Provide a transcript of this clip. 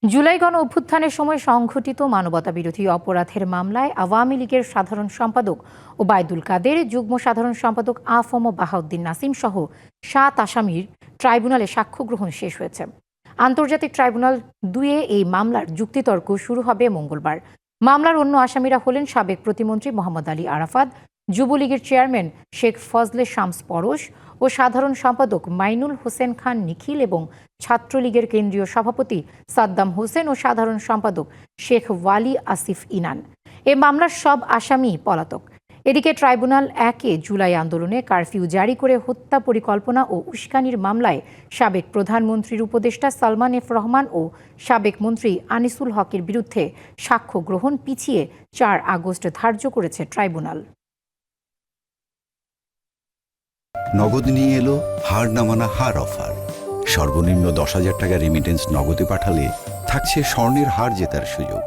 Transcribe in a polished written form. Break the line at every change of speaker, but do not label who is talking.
জুলাই গণ অভ্যুত্থানের সময় সংঘটিত মানবতাবিরোধী অপরাধের মামলায় আওয়ামী লীগের সাধারণ সম্পাদক ওবায়দুল কাদের, যুগ্ম সাধারণ সম্পাদক আ.ফ.ম. বাহাউদ্দিন নাসিম সহ ৭ আসামির ট্রাইব্যুনালে সাক্ষ্য গ্রহণ শেষ হয়েছে। আন্তর্জাতিক ট্রাইব্যুনাল ২-এ এই মামলার যুক্তিতর্ক শুরু হবে মঙ্গলবার। মামলার অন্য আসামিরা হলেন সাবেক প্রতিমন্ত্রী মোহাম্মদ আলী আরাফাত, যুবলীগের চেয়ারম্যান শেখ ফজলে শামস পরশ ও সাধারণ সম্পাদক মাইনুল হোসেন খান নিখিল এবং ছাত্রলীগের কেন্দ্রীয় সভাপতি সাদ্দাম হোসেন ও সাধারণ সম্পাদক শেখ ওয়ালি আসিফ ইনান। এ মামলার সব আসামি পলাতক। এদিকে ট্রাইব্যুনাল ১-এ জুলাই আন্দোলনে কারফিউ জারি করে হত্যা পরিকল্পনা ও উস্কানির মামলায় সাবেক প্রধানমন্ত্রীর উপদেষ্টা সালমান এফ রহমান ও সাবেক মন্ত্রী আনিসুল হকের বিরুদ্ধে সাক্ষ্য গ্রহণ পিছিয়ে ৪ আগস্ট ধার্য করেছে ট্রাইব্যুনাল।
নগদ নিয়ে এলো হার না মানা হার অফার। সর্বনিম্ন ১০,০০০ টাকা রেমিটেন্স নগদে পাঠালে থাকছে স্বর্ণের হার জেতার সুযোগ।